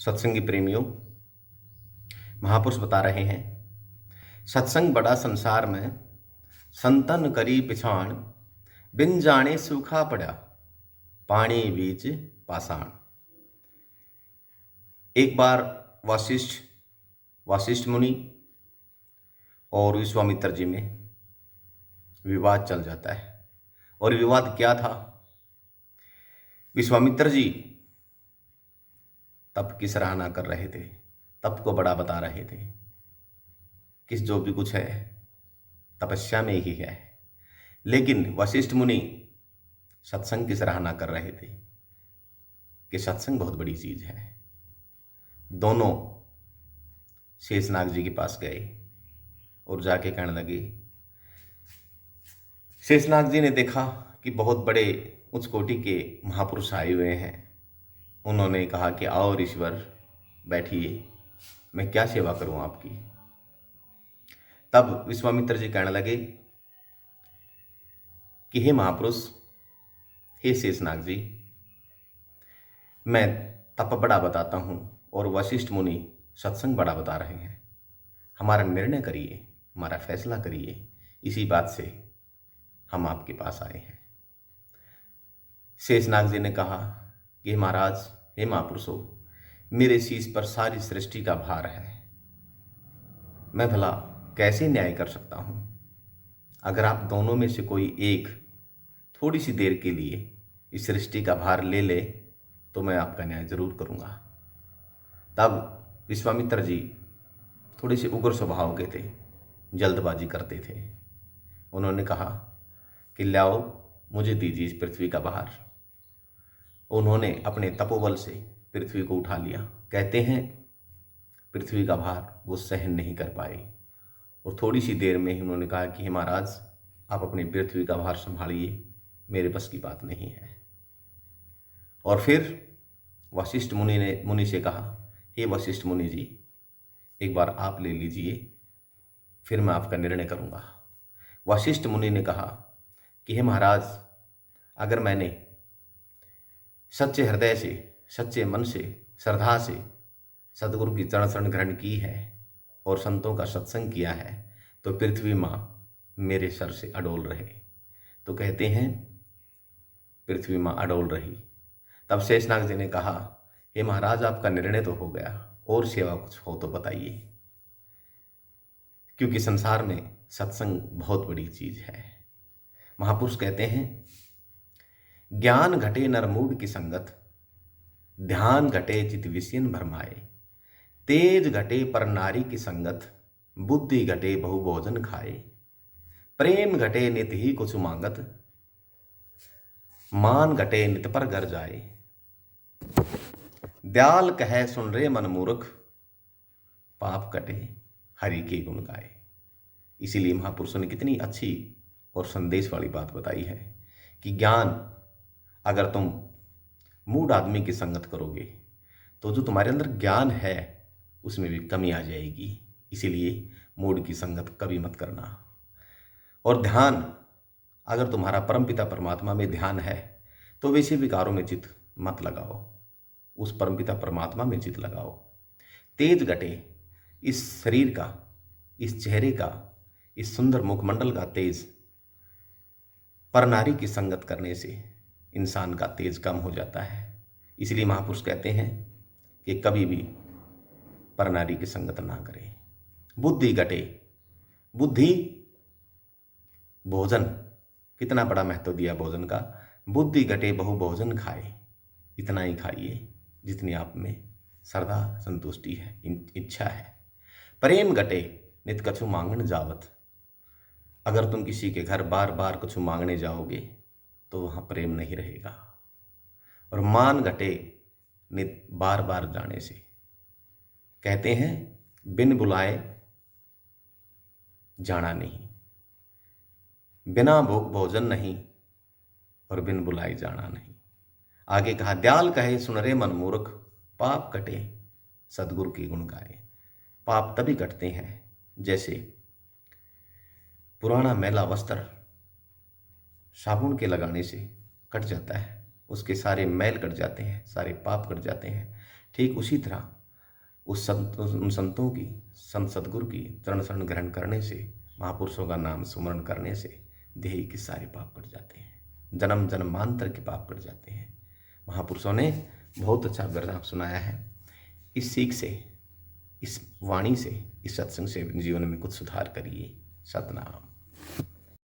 सत्संगी प्रेमियों, महापुरुष बता रहे हैं, सत्संग बड़ा संसार में, संतन करी पिछाण, बिन जाने सूखा पड़ा, पानी बीच पाषाण। एक बार वासिष्ठ मुनि और विश्वामित्र जी में विवाद चल जाता है। और विवाद क्या था? विश्वामित्र जी तप की सराहना कर रहे थे, तप को बड़ा बता रहे थे कि जो भी कुछ है तपस्या में ही है। लेकिन वशिष्ठ मुनि सत्संग की सराहना कर रहे थे कि सत्संग बहुत बड़ी चीज है। दोनों शेषनाग जी के पास गए और जाके कहने लगे। शेषनाग जी ने देखा कि बहुत बड़े उच्च कोटि के महापुरुष आए हुए हैं। उन्होंने कहा कि आओ ऋषिवर, बैठिए, मैं क्या सेवा करूं आपकी। तब विश्वामित्र जी कहने लगे कि हे महापुरुष, हे शेषनाग जी, मैं तप बड़ा बताता हूं और वशिष्ठ मुनि सत्संग बड़ा बता रहे हैं। हमारा निर्णय करिए, हमारा फैसला करिए। इसी बात से हम आपके पास आए हैं। शेषनाग जी ने कहा कि महाराज, हे महापुरुषों, मेरे शीश पर सारी सृष्टि का भार है। मैं भला कैसे न्याय कर सकता हूं? अगर आप दोनों में से कोई एक थोड़ी सी देर के लिए इस सृष्टि का भार ले ले तो मैं आपका न्याय जरूर करूंगा। तब विश्वामित्र जी थोड़े से उग्र स्वभाव के थे, जल्दबाजी करते थे। उन्होंने कहा कि लाओ, मुझे दीजिए इस पृथ्वी का भार। उन्होंने अपने तपोबल से पृथ्वी को उठा लिया। कहते हैं पृथ्वी का भार वो सहन नहीं कर पाए और थोड़ी सी देर में ही उन्होंने कहा कि हे महाराज, आप अपनी पृथ्वी का भार संभालिए, मेरे बस की बात नहीं है। और फिर वशिष्ठ मुनि से कहा, हे वशिष्ठ मुनि जी, एक बार आप ले लीजिए, फिर मैं आपका निर्णय करूंगा। वशिष्ठ मुनि ने कहा कि हे महाराज, अगर मैंने सच्चे हृदय से, सच्चे मन से, श्रद्धा से सदगुरु की चरण शरण ग्रहण की है और संतों का सत्संग किया है तो पृथ्वी माँ मेरे सर से अडोल रहे। तो कहते हैं पृथ्वी माँ अडोल रही। तब शेषनाग जी ने कहा, हे महाराज, आपका निर्णय तो हो गया, और सेवा कुछ हो तो बताइए, क्योंकि संसार में सत्संग बहुत बड़ी चीज है। महापुरुष कहते हैं, ज्ञान घटे नरमूढ़ की संगत, ध्यान घटे चित विषयन भरमाए, तेज घटे पर नारी की संगत, बुद्धि घटे बहु भोजन खाए, प्रेम घटे नित ही कुछ मांगत, मान घटे नित पर घर जाए, दयाल कहे सुन रे मन मूर्ख, पाप कटे हरि के गुण गाए। इसीलिए महापुरुषों ने कितनी अच्छी और संदेश वाली बात बताई है कि ज्ञान, अगर तुम मूढ़ आदमी की संगत करोगे तो जो तुम्हारे अंदर ज्ञान है उसमें भी कमी आ जाएगी। इसीलिए मूढ़ की संगत कभी मत करना। और ध्यान, अगर तुम्हारा परमपिता परमात्मा में ध्यान है तो वैसे विकारों में चित मत लगाओ, उस परमपिता परमात्मा में चित लगाओ। तेज घटे, इस शरीर का, इस चेहरे का, इस सुंदर मुखमंडल का तेज, पर नारी की संगत करने से इंसान का तेज कम हो जाता है। इसलिए महापुरुष कहते हैं कि कभी भी पर नारी की संगत ना करें। बुद्धि घटे, बुद्धि, भोजन, कितना बड़ा महत्व दिया भोजन का। बुद्धि घटे बहु भोजन खाए, इतना ही खाइए जितनी आप में श्रद्धा संतुष्टि है, इच्छा है। प्रेम घटे नित कछु मांगन जावत, अगर तुम किसी के घर बार बार कुछ मांगने जाओगे तो वहां प्रेम नहीं रहेगा। और मान घटे नित बार बार जाने से, कहते हैं बिन बुलाए जाना नहीं, बिना भूख भोजन नहीं और बिन बुलाए जाना नहीं। आगे कहा, दयाल कहे सुन रे मन मूर्ख, पाप कटे सदगुरु के गुण गाए। पाप तभी कटते हैं जैसे पुराना मैला वस्त्र साबुन के लगाने से कट जाता है, उसके सारे मैल कट जाते हैं, सारे पाप कट जाते हैं। ठीक उसी तरह उन संतों की, संत सदगुरु की चरण शरण ग्रहण करने से, महापुरुषों का नाम सुमरण करने से देह के सारे पाप कट जाते हैं, जन्म जन्मांतर के पाप कट जाते हैं। महापुरुषों ने बहुत अच्छा वरदान सुनाया है। इस सीख से, इस वाणी से, इस सत्संग से जीवन में कुछ सुधार करिए। सतनाम।